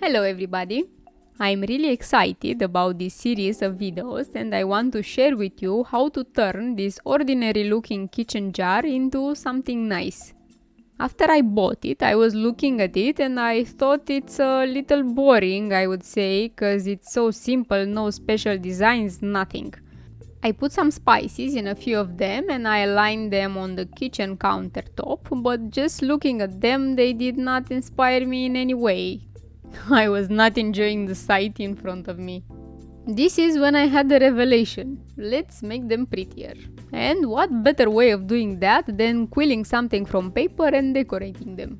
Hello everybody! I'm really excited about this series of videos and I want to share with you how to turn this ordinary looking kitchen jar into something nice. After I bought it, I was looking at it and I thought it's a little boring, I would say, because it's so simple, no special designs, nothing. I put some spices in a few of them and I aligned them on the kitchen countertop, but just looking at them, they did not inspire me in any way. I was not enjoying the sight in front of me. This is when I had the revelation. Let's make them prettier. And what better way of doing that than quilling something from paper and decorating them?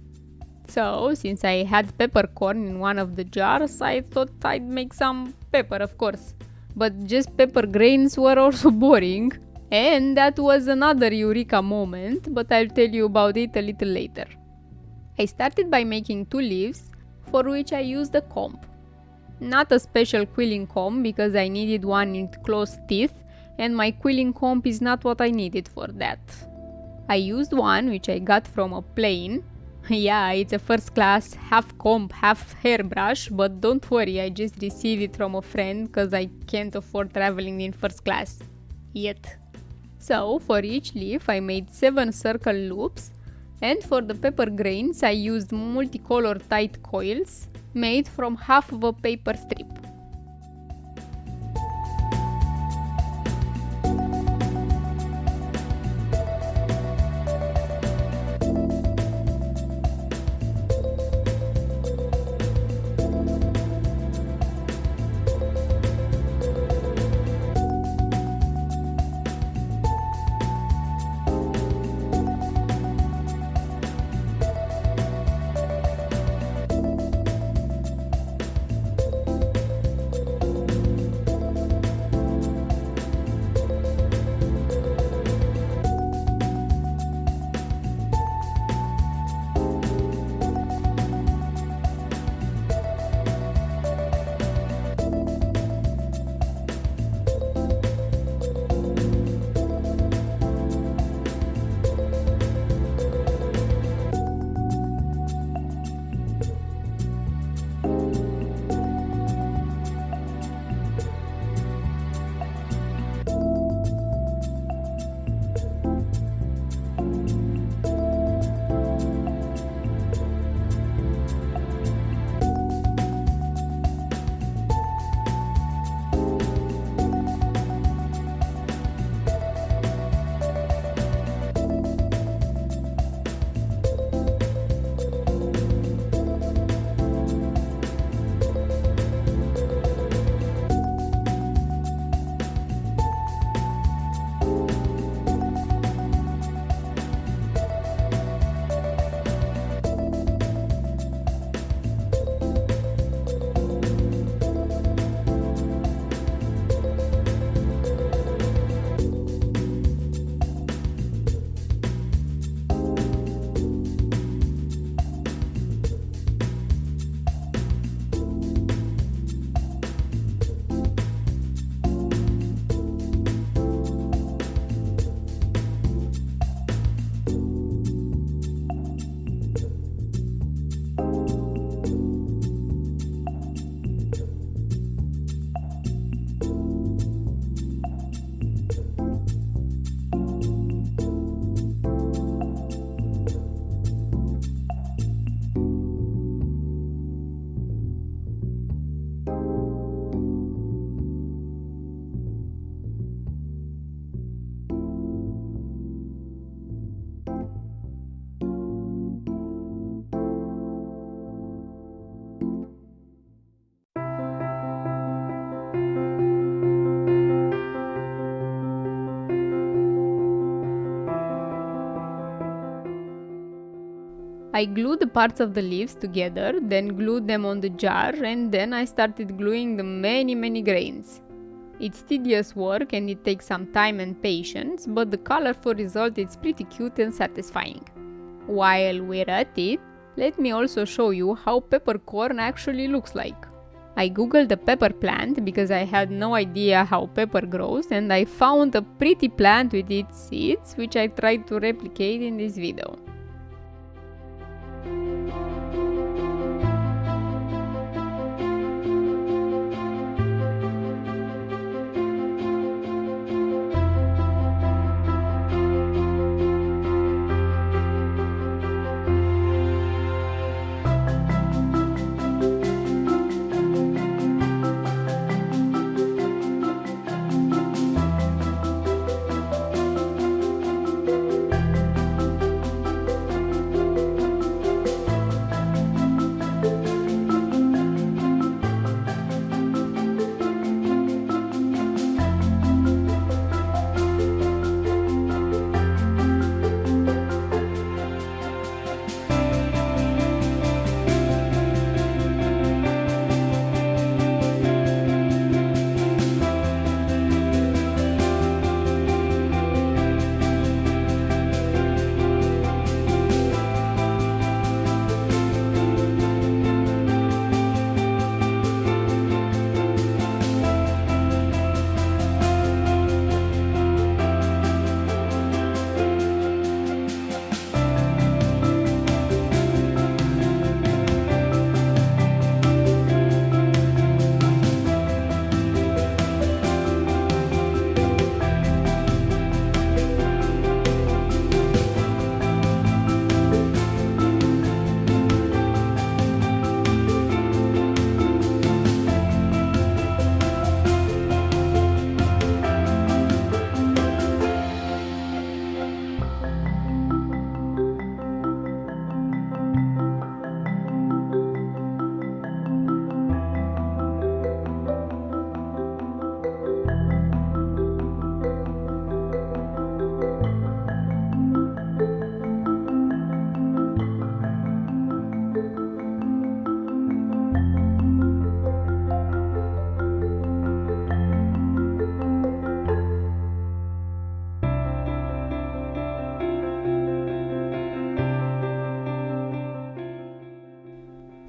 So, since I had peppercorn in one of the jars, I thought I'd make some pepper, of course. But just pepper grains were also boring. And that was another eureka moment, but I'll tell you about it a little later. I started by making two leaves, for which I used a comb. Not a special quilling comb because I needed one with closed teeth and my quilling comb is not what I needed for that. I used one which I got from a plane. Yeah, it's a first class half comb, half hairbrush, but don't worry, I just received it from a friend because I can't afford traveling in first class. Yet. So, for each leaf I made 7 circle loops. And for the pepper grains, I used multicolor tight coils made from half of a paper strip. I glued the parts of the leaves together, then glued them on the jar, and then I started gluing the many grains. It's tedious work and it takes some time and patience, but the colorful result is pretty cute and satisfying. While we're at it, let me also show you how peppercorn actually looks like. I googled the pepper plant because I had no idea how pepper grows, and I found a pretty plant with its seeds, which I tried to replicate in this video.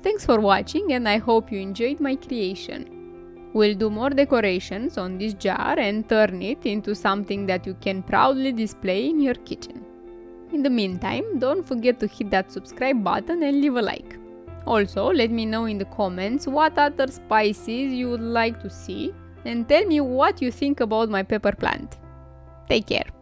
Thanks for watching and I hope you enjoyed my creation. We'll do more decorations on this jar and turn it into something that you can proudly display in your kitchen. In the meantime, don't forget to hit that subscribe button and leave a like. Also, let me know in the comments what other spices you would like to see and tell me what you think about my pepper plant. Take care!